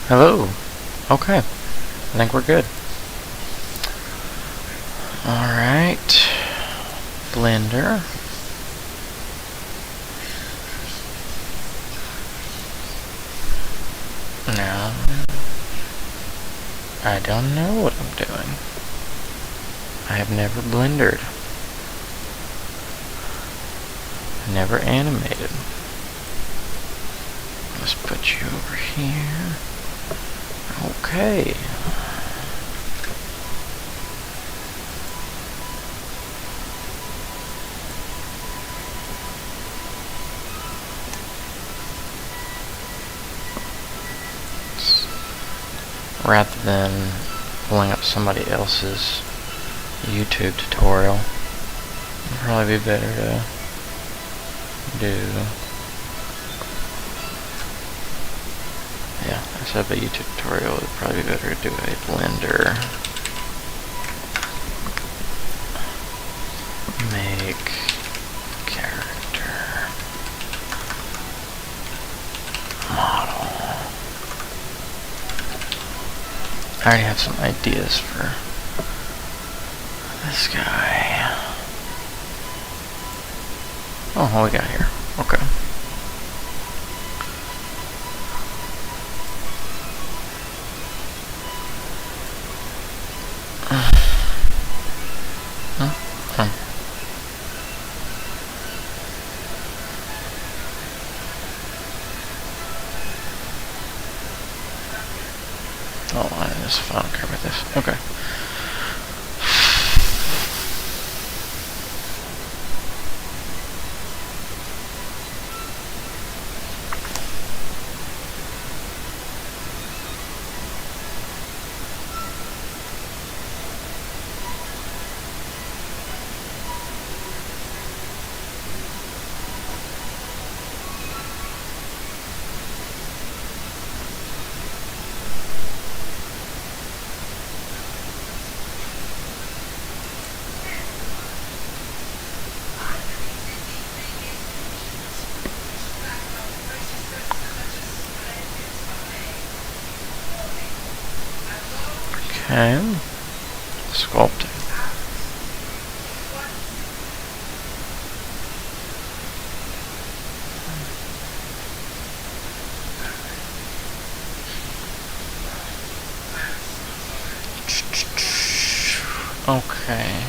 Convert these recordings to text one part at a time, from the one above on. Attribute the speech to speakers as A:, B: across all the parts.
A: Hello. Okay. I think we're good. Alright. Blender. Now, I don't know what I'm doing. I have never blendered. Never animated. Let's put you over here. Okay. Rather than pulling up somebody else's YouTube tutorial, it'd probably be better to do. Yeah, instead of a YouTube tutorial, it'd probably be better to do a Blender. Make character model. I already have some ideas for this guy. Oh, what we got here? Okay. Oh, I just don't care about this. Okay. Okay. Sculpting. Okay.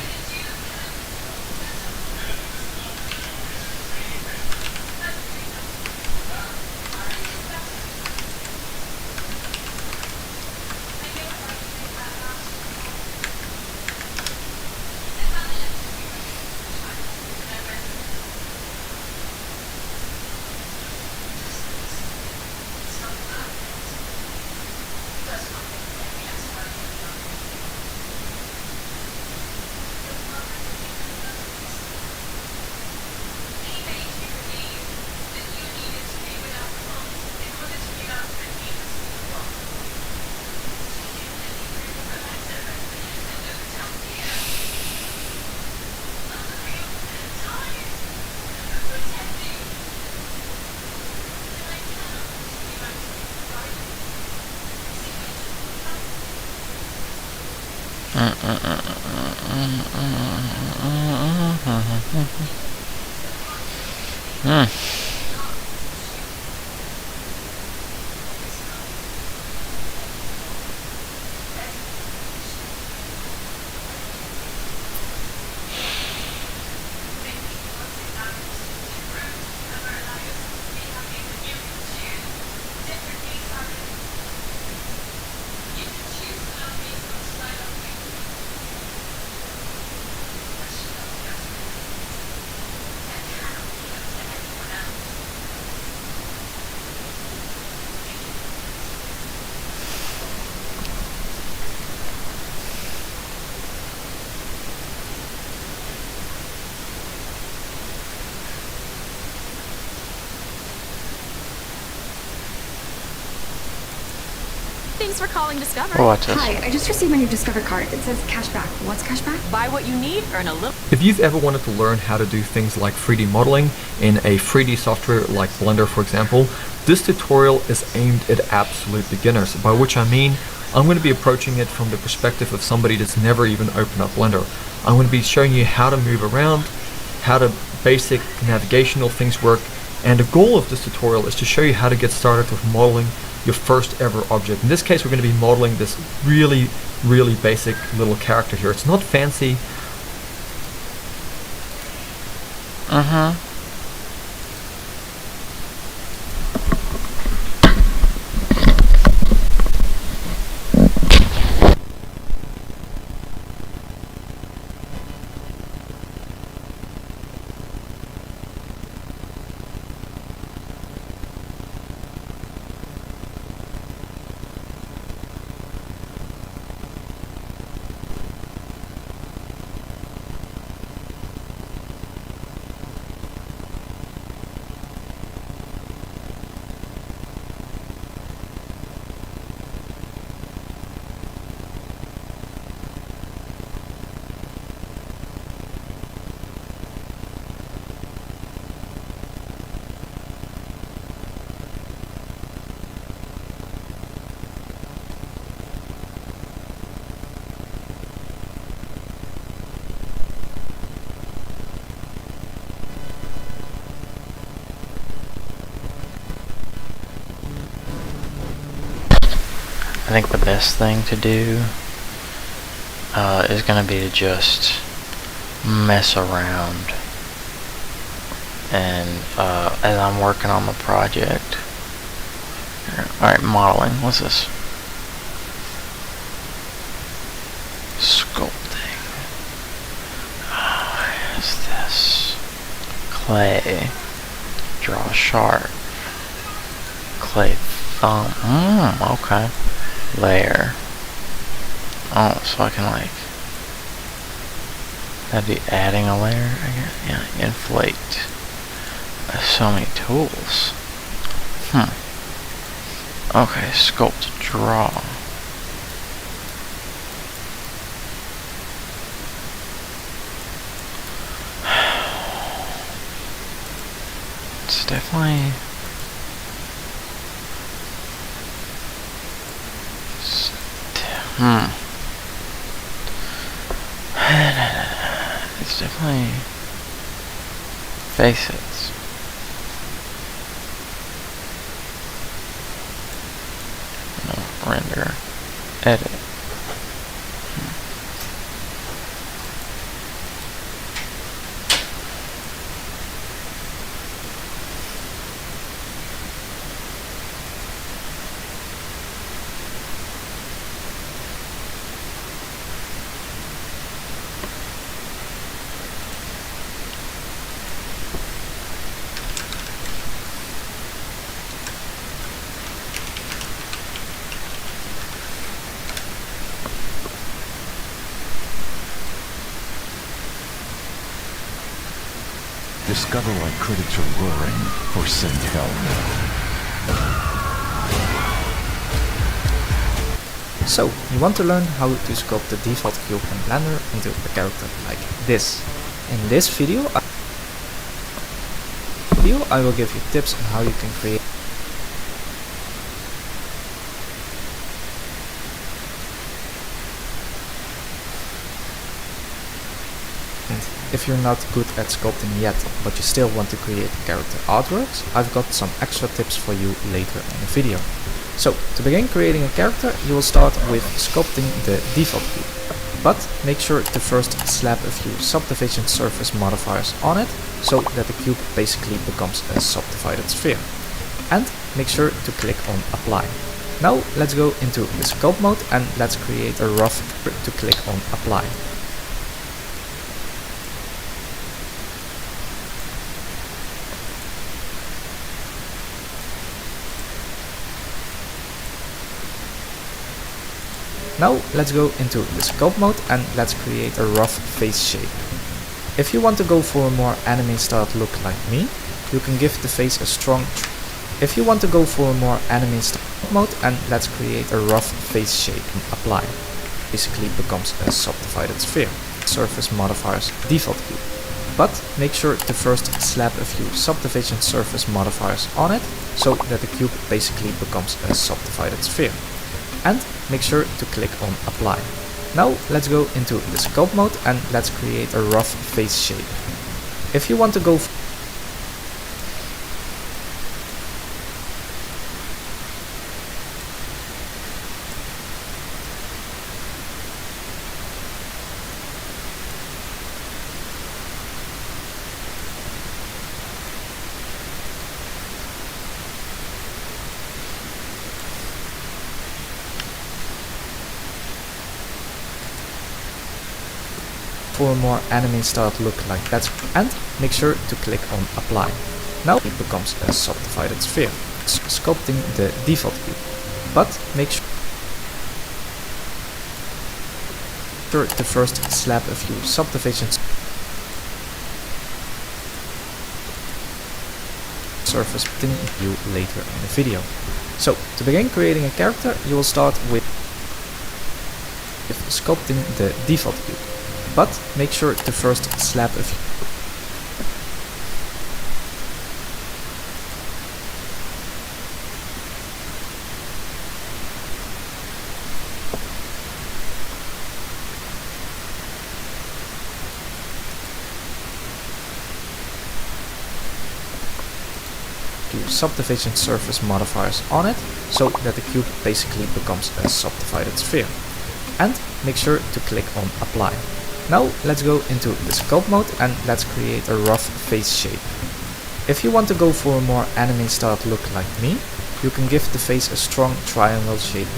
B: Thanks for calling Discover.
A: Watch this.
C: Hi, I just received my new Discover card. It says cashback. What's cashback?
B: Buy what you need, earn a little.
D: If you've ever wanted to learn how to do things like 3D modeling in a 3D software like Blender, for example, this tutorial is aimed at absolute beginners, by which I mean I'm going to be approaching it from the perspective of somebody that's never even opened up Blender. I'm going to be showing you how to move around, how the basic navigational things work, and the goal of this tutorial is to show you how to get started with modeling your first ever object. In this case, we're going to be modeling this really basic little character here. It's not fancy.
A: I think the best thing to do is going to be to just mess around. And as I'm working on the project, alright, modeling, what's this? Sculpting. What is this? Clay. Draw sharp. Clay thumb. Okay. Layer. Oh, so I can like, that'd be adding a layer, I guess. Yeah, inflate. There's so many tools. Okay, sculpt, draw. It's definitely it's definitely faces. No, render, edit.
E: Discover why critics are roaring for Send Help.
F: So, you want to learn how to sculpt the default cube in Blender into a character like this. In this video, I will give you tips on how you can create. If you're not good at sculpting yet, but you still want to create character artworks, I've got some extra tips for you later in the video. So, to begin creating a character, you will start with sculpting the default cube. But make sure to first slap a few subdivision surface modifiers on it, so that the cube basically becomes a subdivided sphere. And make sure to click on apply. Now let's go into the sculpt mode and let's create a rough to click on apply. Now let's go into the sculpt mode and let's create a rough face shape. If you want to go for a more anime styled look like me, you can give the face a strong. If you want to go for a more anime style, mode and let's create a rough face shape and apply. Basically becomes a subdivided sphere. Surface modifiers default cube. But make sure to first slap a few subdivision surface modifiers on it so that the cube basically becomes a subdivided sphere. And make sure to click on apply. Now let's go into the sculpt mode and let's create a rough face shape. If you want to go for a more anime styled look like that, and make sure to click on apply. Now it becomes a subdivided sphere. It's sculpting the default cube, but make sure to first slap a few subdivisions surface in view later in the video. So to begin creating a character, you will start with sculpting the default cube. But make sure to first slap a few subdivision surface modifiers on it so that the cube basically becomes a subdivided sphere. And make sure to click on apply. Now let's go into the sculpt mode and let's create a rough face shape. If you want to go for a more anime styled look like me, you can give the face a strong triangle shape.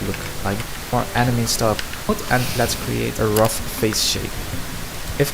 F: Look like more anime style mode and let's create a rough face shape. If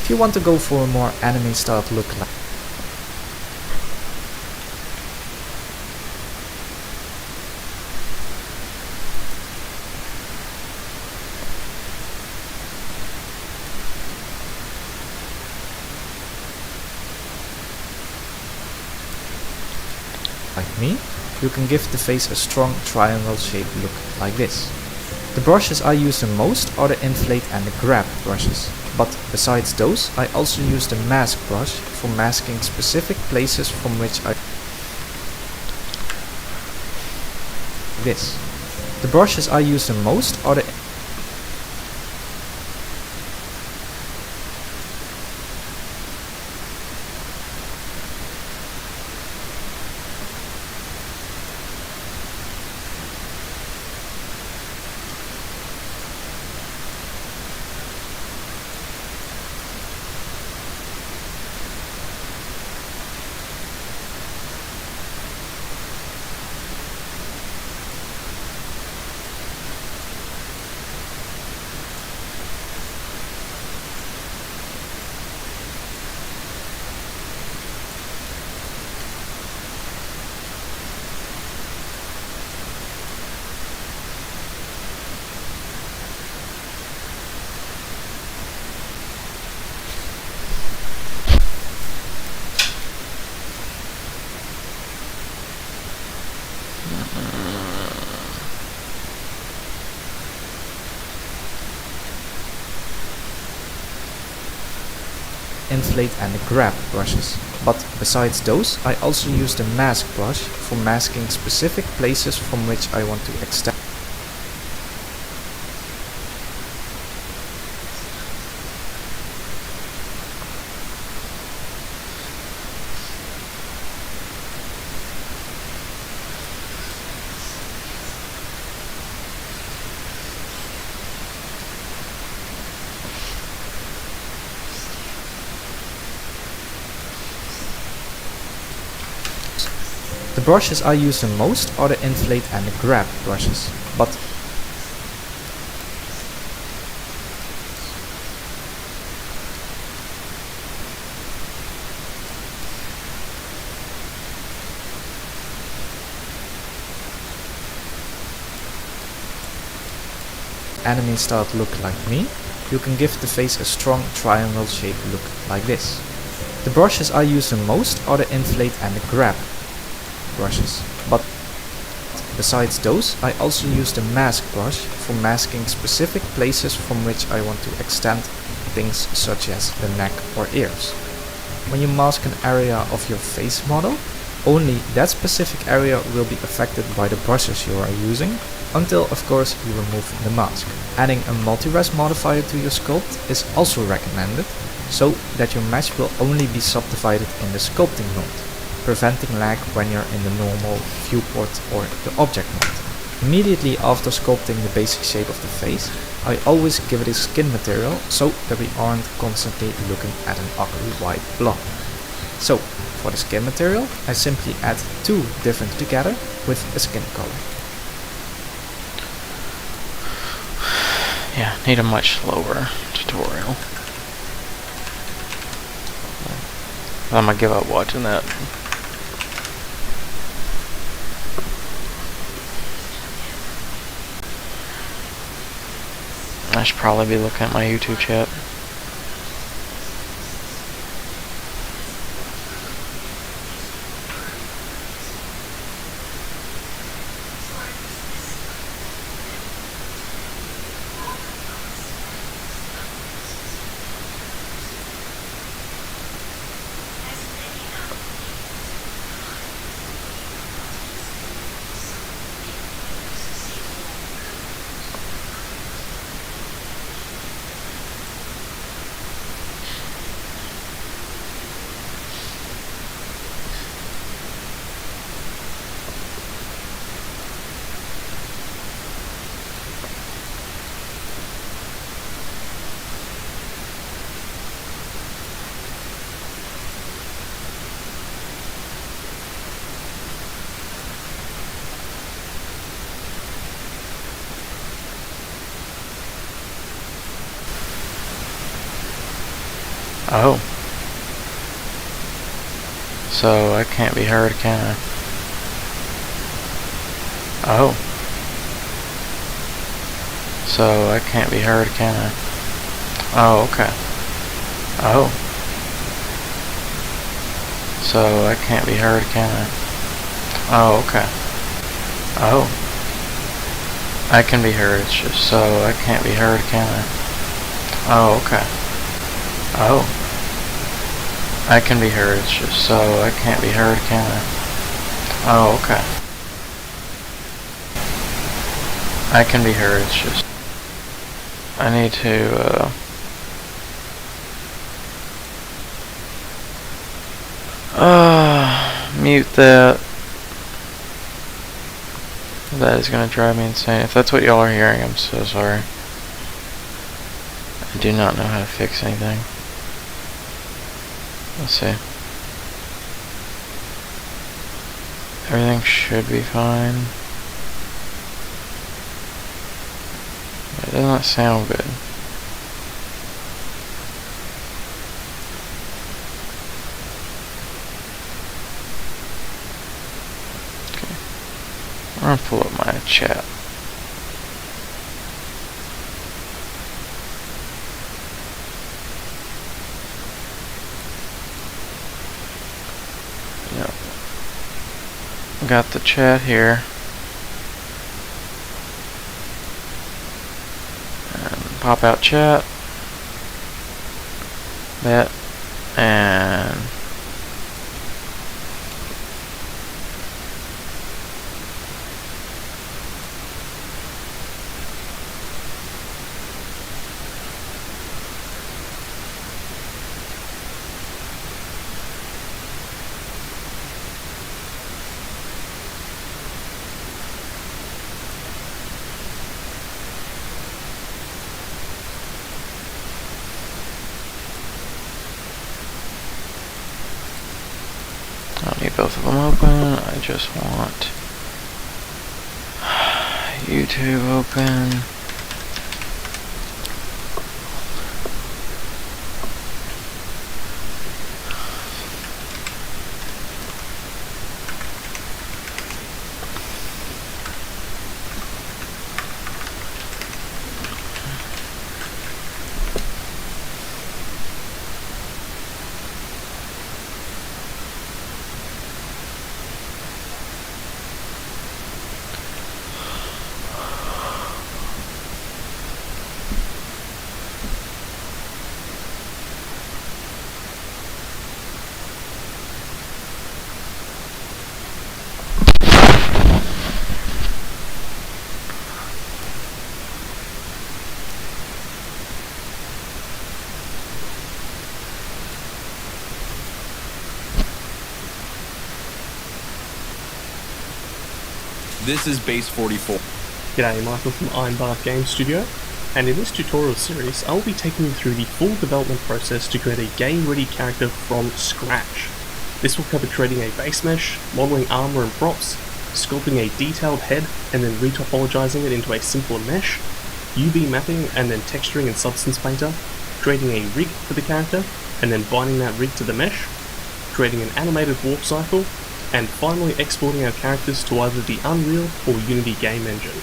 F: you want to go for a more anime styled look like me, you can give the face a strong triangle shaped look like this. The brushes I use the most are the inflate and the grab brushes. But besides those, I also use the mask brush for masking specific places from which I this. The brushes I use the most are the inflate and the grab brushes. But besides those, I also use the mask brush for masking specific places from which I want to extend. The brushes I use the most are the inflate and the grab brushes, but enemies start to look like me, you can give the face a strong triangle shaped look like this. The brushes I use the most are the inflate and the grab brushes, but besides those, I also use the mask brush for masking specific places from which I want to extend things such as the neck or ears. When you mask an area of your face model, only that specific area will be affected by the brushes you are using, until of course you remove the mask. Adding a multi-res modifier to your sculpt is also recommended, so that your mesh will only be subdivided in the sculpting mode, preventing lag when you're in the normal viewport or the object mode. Immediately after sculpting the basic shape of the face, I always give it a skin material so that we aren't constantly looking at an ugly white blob. So, for the skin material, I simply add two different together with a skin color.
A: Yeah, need a much slower tutorial. I'm gonna give up watching that. I should probably be looking at my YouTube chat. Oh. So I can't be heard, can I? Oh. So I can't be heard, can I? Oh, okay. Oh. So I can't be heard, can I? Oh, okay. Oh. I can be heard, it's just so I can't be heard, can I? Oh, okay. Oh. I can be heard, it's just so I can't be heard, can I? Oh, okay. I can be heard, it's just I need to mute that. That is gonna drive me insane. If that's what y'all are hearing, I'm so sorry. I do not know how to fix anything. Let's see. Everything should be fine. It does not sound good. Okay. I'm gonna pull up my chat. Got the chat here. And pop out chat. That. And I don't need both of them open. I just want YouTube open.
G: This is Base 44.
H: G'day, Michael from Ironbark Game Studio, and in this tutorial series I will be taking you through the full development process to create a game-ready character from scratch. This will cover creating a base mesh, modelling armour and props, sculpting a detailed head and then retopologizing it into a simpler mesh, UV mapping and then texturing in Substance Painter, creating a rig for the character and then binding that rig to the mesh, creating an animated warp cycle, and finally exporting our characters to either the Unreal or Unity game engine.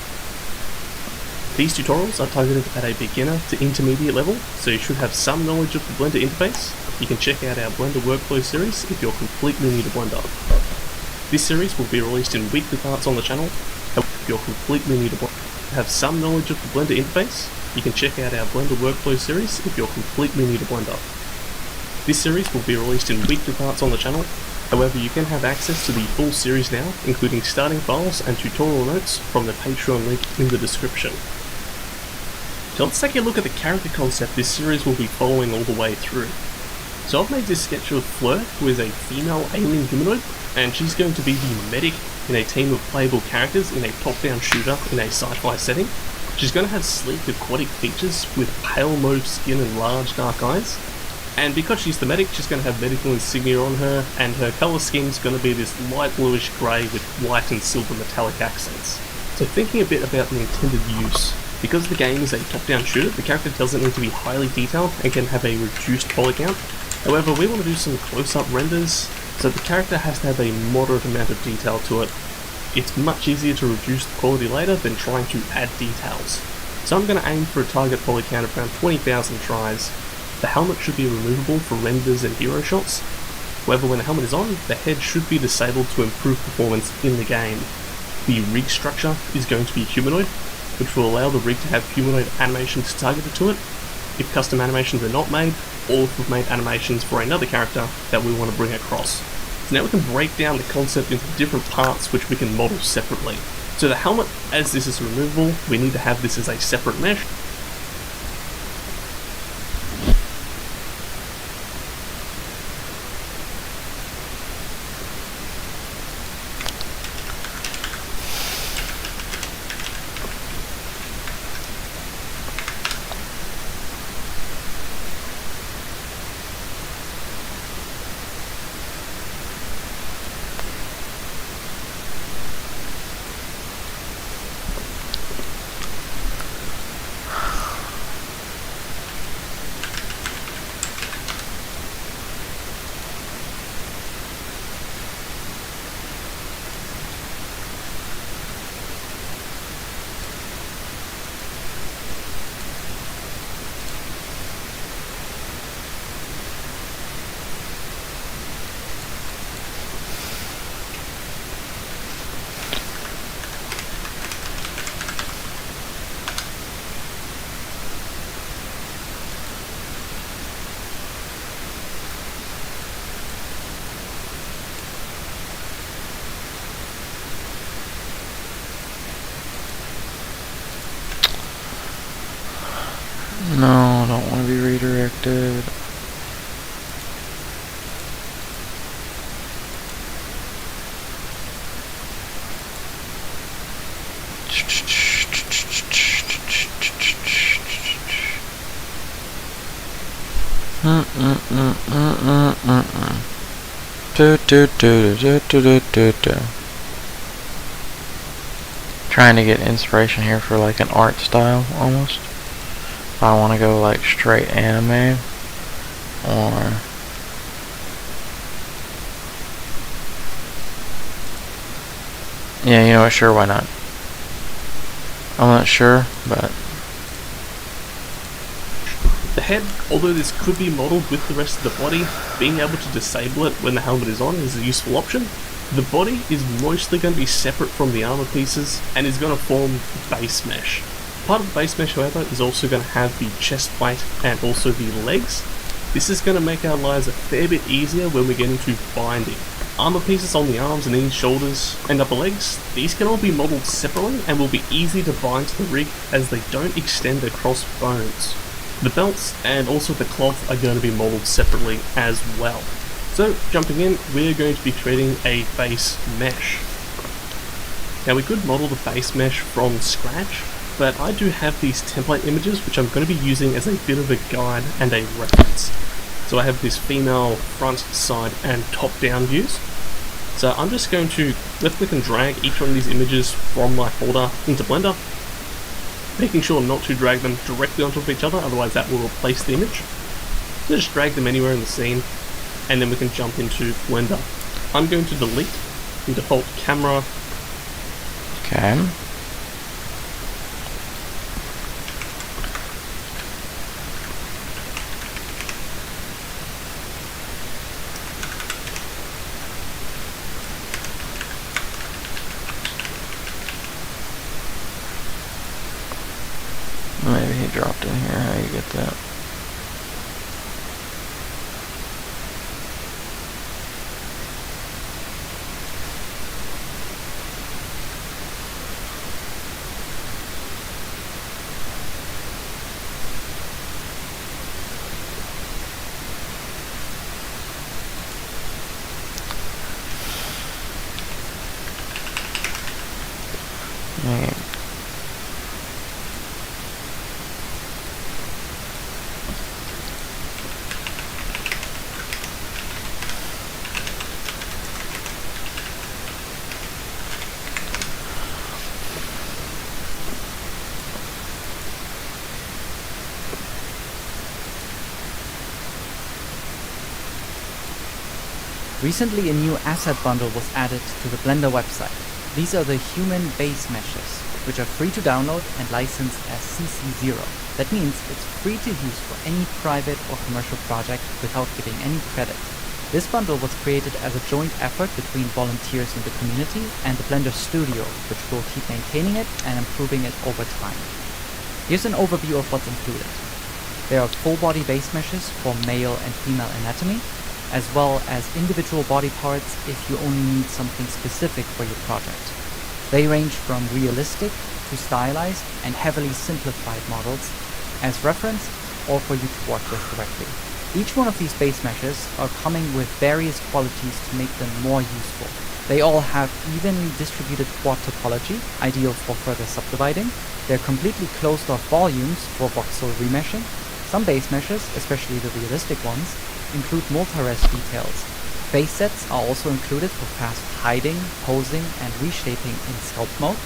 H: These tutorials are targeted at a beginner to intermediate level, so you should have some knowledge of the Blender interface. You can check out our Blender Workflow series if you're completely new to Blender. This series will be released in weekly parts on the channel. If you're completely new to Blender, have some knowledge of the Blender interface, you can check out our Blender Workflow series if you're completely new to Blender. This series will be released in weekly parts on the channel. However, you can have access to the full series now, including starting files and tutorial notes from the Patreon link in the description. So let's take a look at the character concept this series will be following all the way through. So I've made this sketch of Fleur, who is a female alien humanoid, and she's going to be the medic in a team of playable characters in a top-down shooter in a sci-fi setting. She's going to have sleek aquatic features with pale mauve skin and large dark eyes. And because she's the medic, she's going to have medical insignia on her, and her colour scheme's going to be this light bluish grey with white and silver metallic accents. So thinking a bit about the intended use, because the game is a top-down shooter, the character doesn't need to be highly detailed and can have a reduced poly count. However, we want to do some close-up renders, so the character has to have a moderate amount of detail to it. It's much easier to reduce the quality later than trying to add details. So I'm going to aim for a target poly count of around 20,000 tries. The helmet should be removable for renders and hero shots. However, when the helmet is on, the head should be disabled to improve performance in the game. The rig structure is going to be humanoid, which will allow the rig to have humanoid animations targeted to it. If custom animations are not made, or if we've made animations for another character that we want to bring across. So now we can break down the concept into different parts which we can model separately. So the helmet, as this is removable, we need to have this as a separate mesh.
A: Do do do do do do do do. Trying to get inspiration here for like an art style almost. If I want to go like straight anime or yeah, you know what, sure, why not? I'm not sure, but
H: The head, although this could be modelled with the rest of the body, being able to disable it when the helmet is on is a useful option. The body is mostly going to be separate from the armor pieces and is going to form base mesh. Part of the base mesh, however, is also going to have the chest plate and also the legs. This is going to make our lives a fair bit easier when we get into binding. Armor pieces on the arms and knees, shoulders, and upper legs, these can all be modelled separately and will be easy to bind to the rig as they don't extend across bones. The belts and also the cloth are going to be modelled separately as well. So, jumping in, we're going to be creating a base mesh. Now we could model the base mesh from scratch, but I do have these template images which I'm going to be using as a bit of a guide and a reference. So I have this female front, side and top down views. So I'm just going to left click and drag each one of these images from my folder into Blender, making sure not to drag them directly on top of each other, otherwise that will replace the image. So just drag them anywhere in the scene, and then we can jump into Blender. I'm going to delete the default camera.
A: okay. Maybe he dropped in here. How you get that? Man.
I: Recently a new asset bundle was added to the Blender website. These are the human base meshes, which are free to download and license as CC0. That means it's free to use for any private or commercial project without giving any credit. This bundle was created as a joint effort between volunteers in the community and the Blender Studio, which will keep maintaining it and improving it over time. Here's an overview of what's included. There are full body base meshes for male and female anatomy, as well as individual body parts if you only need something specific for your project. They range from realistic to stylized and heavily simplified models as reference or for you to work with directly. Each one of these base meshes are coming with various qualities to make them more useful. They all have evenly distributed quad topology, ideal for further subdividing. They're completely closed off volumes for voxel remeshing. Some base meshes, especially the realistic ones, include multi-res details. Base sets are also included for fast hiding, posing, and reshaping in sculpt mode.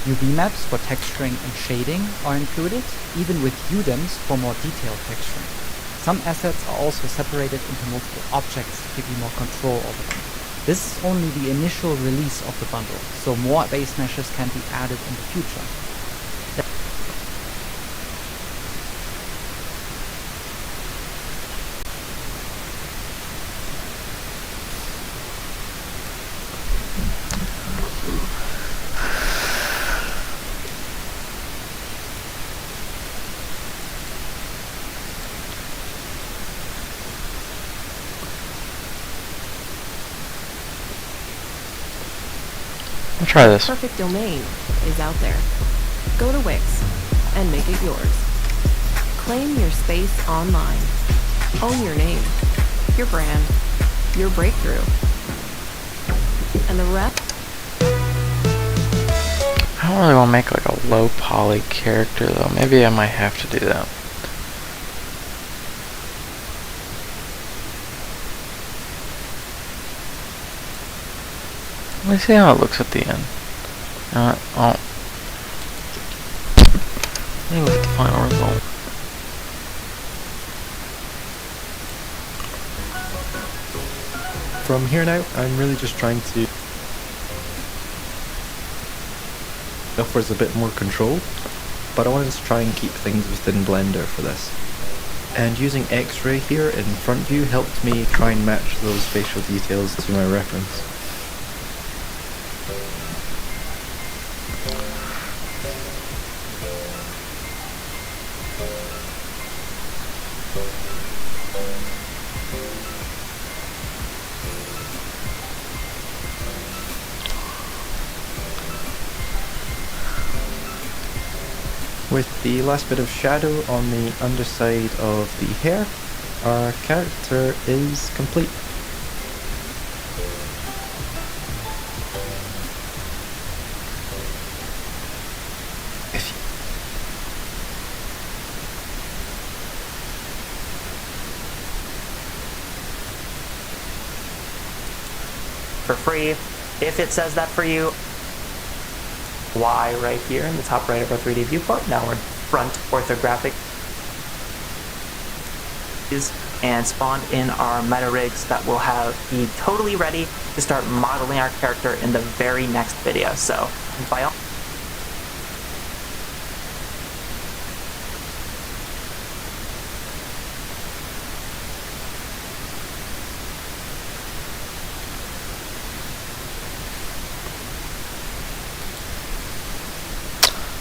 I: UV maps for texturing and shading are included, even with UDEMs for more detailed texturing. Some assets are also separated into multiple objects to give you more control over them. This is only the initial release of the bundle, so more base meshes can be added in the future.
A: I'll try this.
B: Perfect domain is out there. Go to Wix and make it yours. Claim your space online. Own your name, your brand, your breakthrough. And the rest.
A: I don't really want to make like a low poly character though. Maybe I might have to do that. Let me see how it looks at the end. Oh. Let me look at the final result.
J: From here now, I'm really just trying to offers a bit more control, but I wanted to try and keep things within Blender for this. And using X-Ray here in front view helped me try and match those facial details to my reference. With the last bit of shadow on the underside of the hair, our character is complete.
K: For free, if it says that for you, Y right here in the top right of our 3D viewport. Now we're in front orthographic and spawned in our meta rigs that will be totally ready to start modeling our character in the very next video. So by all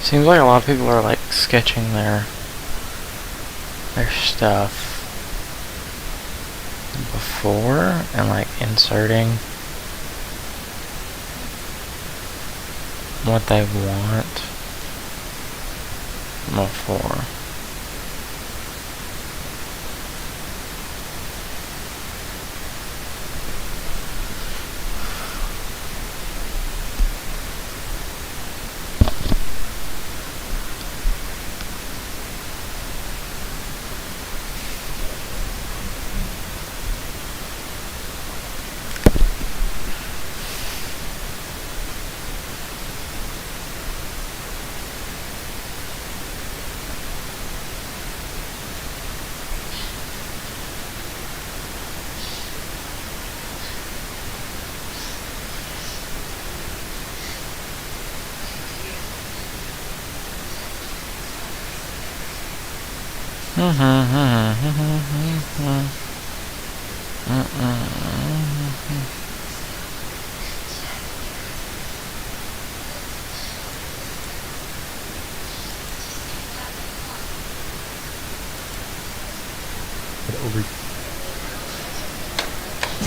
A: Seems like a lot of people are like sketching their stuff before and like inserting what they want before.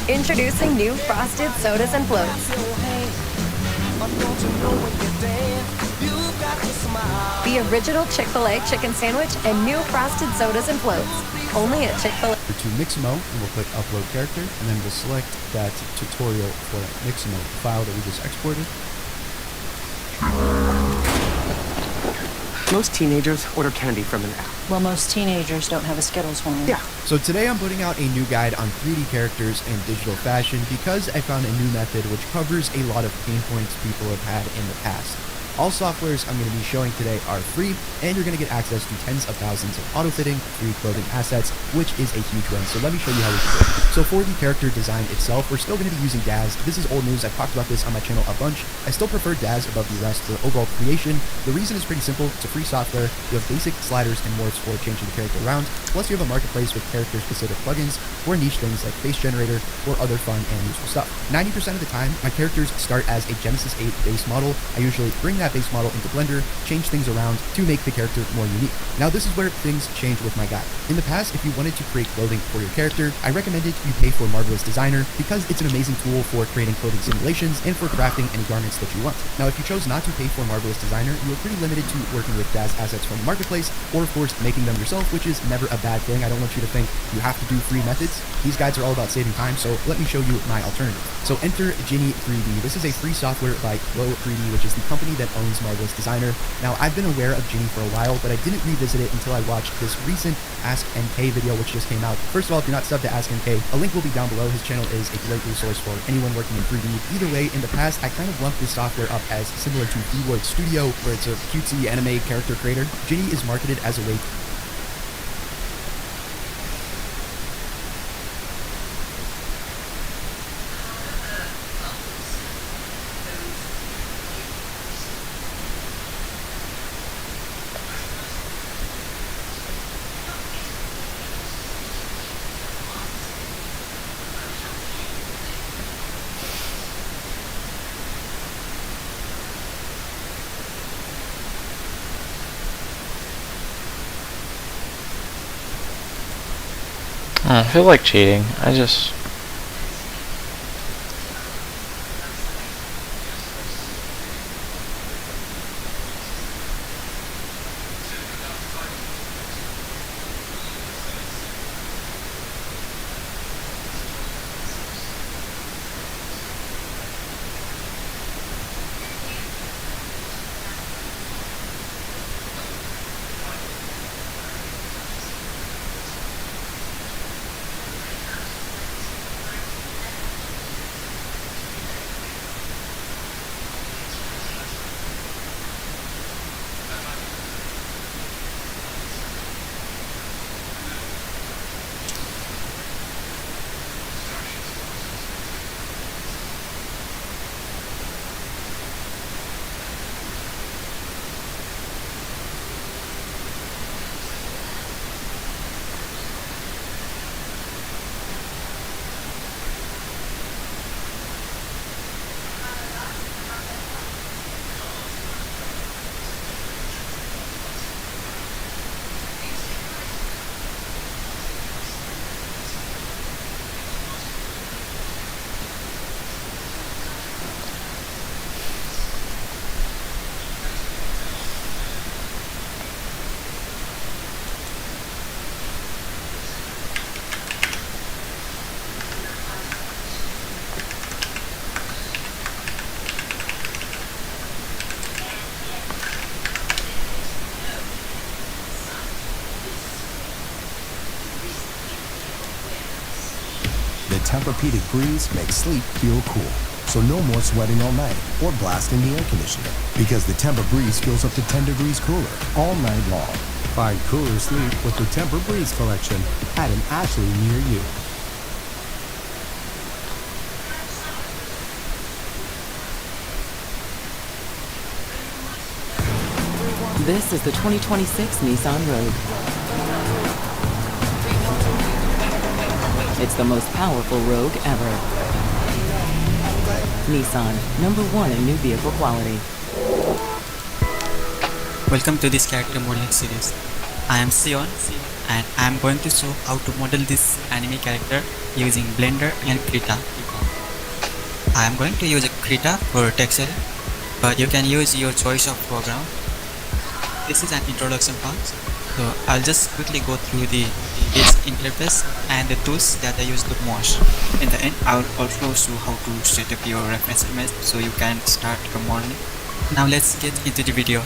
L: Introducing new frosted sodas and floats. The original Chick-fil-A chicken sandwich and new frosted sodas and floats. Only at Chick-fil-A.
M: To Mixamo, and we'll click Upload Character, and then we'll select that tutorial for that Mixamo file that we just exported.
N: Most teenagers order candy from an app.
O: Well, most teenagers don't have a Skittles one.
N: Yeah.
M: So today I'm putting out a new guide on 3D characters and digital fashion because I found a new method which covers a lot of pain points people have had in the past. All softwares I'm going to be showing today are free, and you're going to get access to tens of thousands of auto-fitting, free clothing assets, which is a huge win. So let me show you how we can do it. So for the character design itself, we're still going to be using Daz. This is old news. I've talked about this on my channel a bunch. I still prefer Daz above the rest for overall creation. The reason is pretty simple. It's a free software. You have basic sliders and morphs for changing the character around. Plus you have a marketplace with character-specific plugins for niche things like face generator or other fun and useful stuff. 90% of the time, my characters start as a Genesis 8 base model. I usually bring that base model into Blender, change things around to make the character more unique. Now this is where things change with my guide. In the past, if you wanted to create clothing for your character, I recommended you pay for Marvelous Designer because it's an amazing tool for creating clothing simulations and for crafting any garments that you want. Now if you chose not to pay for Marvelous Designer, you are pretty limited to working with Daz assets from the marketplace, or of course making them yourself, which is never a bad thing. I don't want you to think you have to do free methods. These guides are all about saving time, so let me show you my alternative. So enter Ginny 3D. This is a free software by Glow 3D, which is the company that owns Marvelous Designer. Now, I've been aware of Ginny for a while, but I didn't revisit it until I watched this recent Ask NK video, which just came out. First of all, if you're not subbed to Ask NK, a link will be down below. His channel is a great resource for anyone working in 3D. Either way, in the past, I kind of lumped this software up as similar to Freeworks Studio, where it's a cutesy anime character creator. Ginny is marketed as a way
A: I feel like cheating. I just...
P: The Tempur-Pedic breeze makes sleep feel cool. So no more sweating all night or blasting the air conditioner. Because the Tempur-Breeze feels up to 10 degrees cooler all night long. Find cooler sleep with the Tempur-Breeze collection at an Ashley near you.
Q: This is the 2026 Nissan Rogue. It's the most powerful Rogue ever. Nissan, #1 in new vehicle quality.
R: Welcome to this character modeling series. I am Sion and I am going to show how to model this anime character using Blender and Krita. I am going to use Krita for texture, but you can use your choice of program. This is an introduction part, so I'll just quickly go through its interface and the tools that I use the most. In the end, I'll also show how to set up your reference image so you can start your modeling. Now let's get into the video.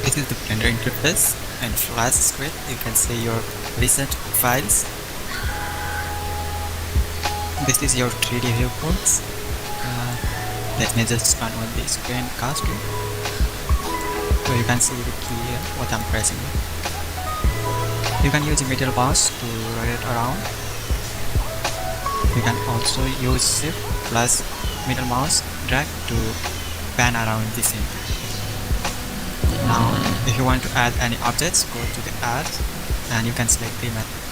R: This is the Blender interface, and Flash script you can see your recent files. This is your 3D viewports. Let me just turn on the screencast view. So you can see the key here, what I'm pressing. You can use the middle mouse to rotate around. You can also use shift plus middle mouse drag to pan around the scene. Now if you want to add any objects, go to the add and you can select the method.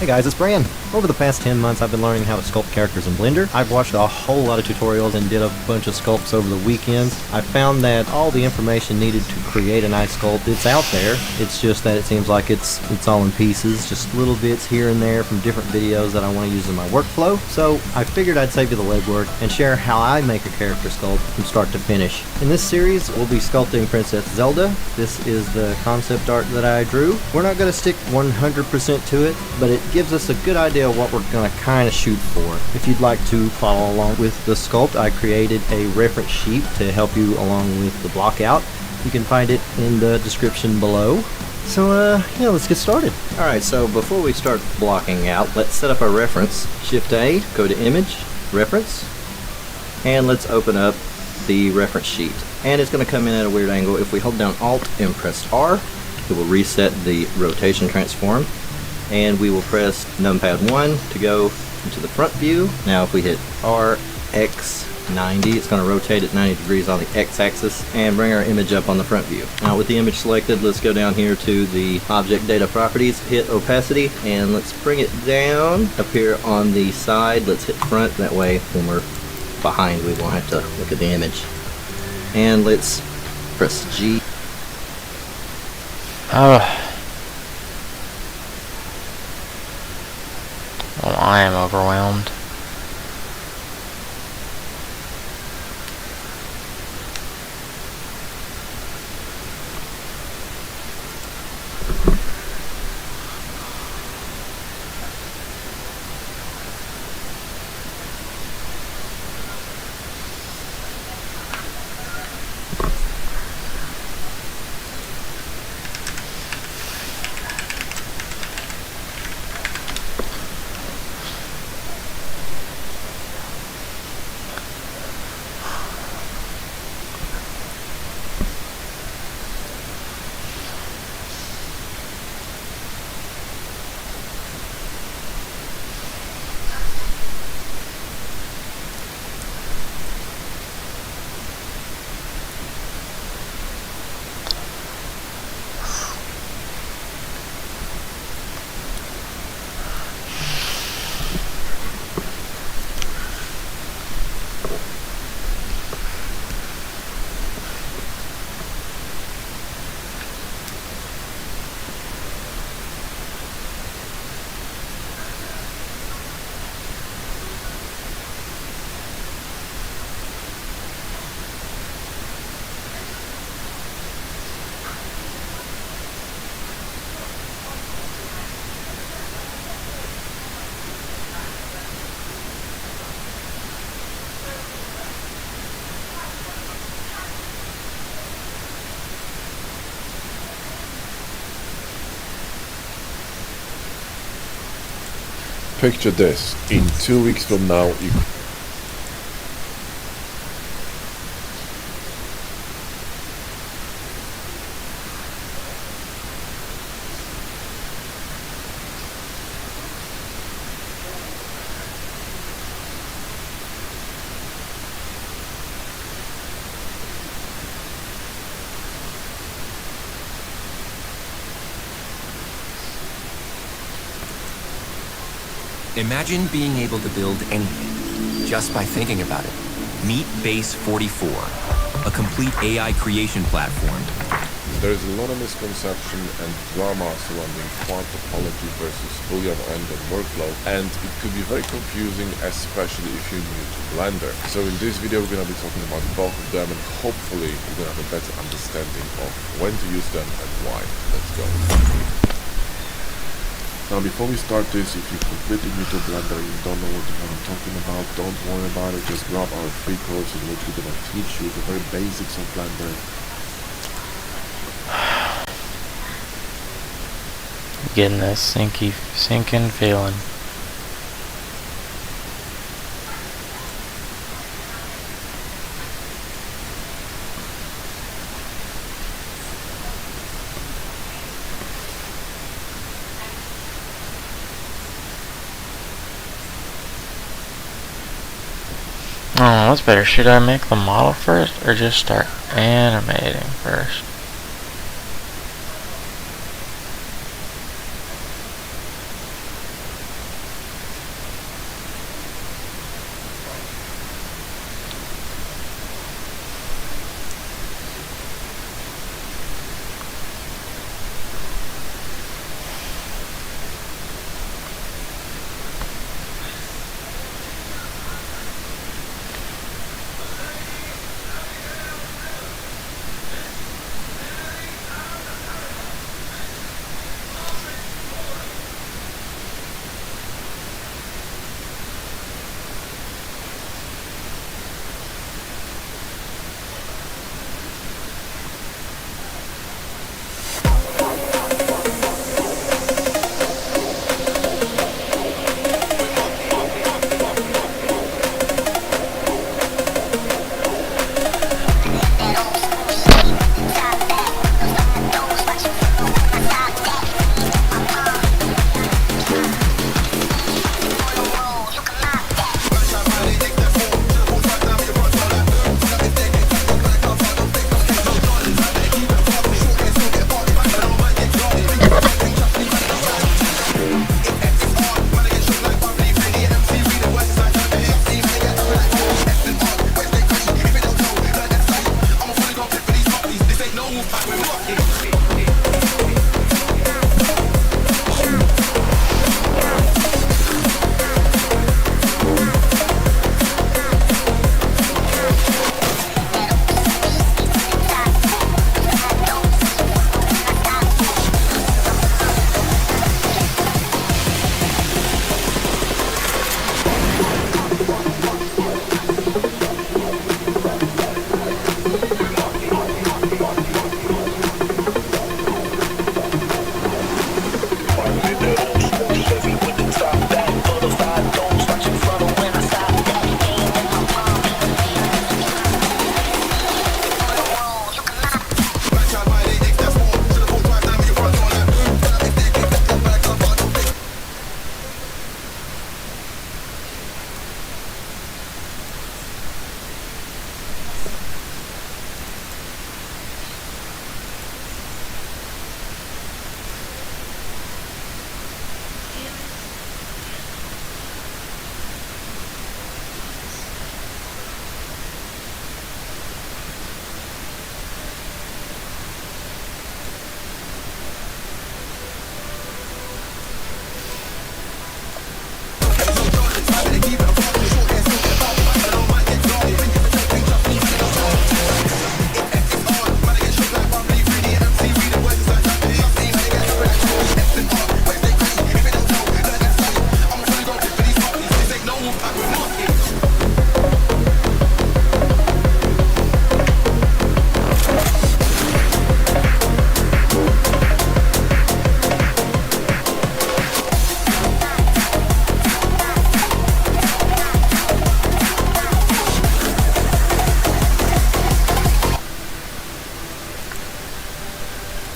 M: Hey
S: Hey guys, it's Bran. Over the past 10 months I've been learning how to sculpt characters in Blender. I've watched a whole lot of tutorials and did a bunch of sculpts over the weekends. I found that all the information needed to create a nice sculpt, it's out there. It's just that it seems like it's all in pieces, just little bits here and there from different videos that I want to use in my workflow. So I figured I'd save you the legwork and share how I make a character sculpt from start to finish. In this series we'll be sculpting Princess Zelda. This is the concept art that I drew. We're not going to stick 100% to it, but it gives us a good idea of what we're going to kind of shoot for. If you'd like to follow along with the sculpt, I created a reference sheet to help you along with the block out. You can find it in the description below. So yeah, let's get started. Alright, so before we start blocking out, let's set up our reference. Shift A, go to Image, Reference, and let's open up the reference sheet. And it's going to come in at a weird angle. If we hold down Alt and press R, it will reset the rotation transform. And we will press numpad 1 to go into the front view. Now if we hit RX90, it's going to rotate it 90 degrees on the X-axis and bring our image up on the front view. Now with the image selected, let's go down here to the Object Data Properties, hit Opacity, and let's bring it down up here on the side. Let's hit front, that way when we're behind we won't have to look at the image. And let's press G.
A: Well, I am overwhelmed.
T: Picture this, in 2 weeks from now you
N: Imagine being able to build anything just by thinking about it. Meet Base 44, a complete AI creation platform.
T: There is a lot of misconception and drama surrounding quant topology versus Boolean-oriented workflow, and it could be very confusing, especially if you're new to Blender. So in this video we're going to be talking about both of them, and hopefully you're going to have a better understanding of when to use them and why. Let's go. Now before we start this, if you're completely new to Blender and you don't know what I'm talking about, don't worry about it, just grab our free course in which we're going to teach you the very basics of Blender.
A: Getting that sinking feeling. Oh, what's better? Should I make the model first or just start animating first?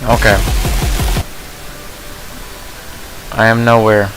A: Okay. I am nowhere.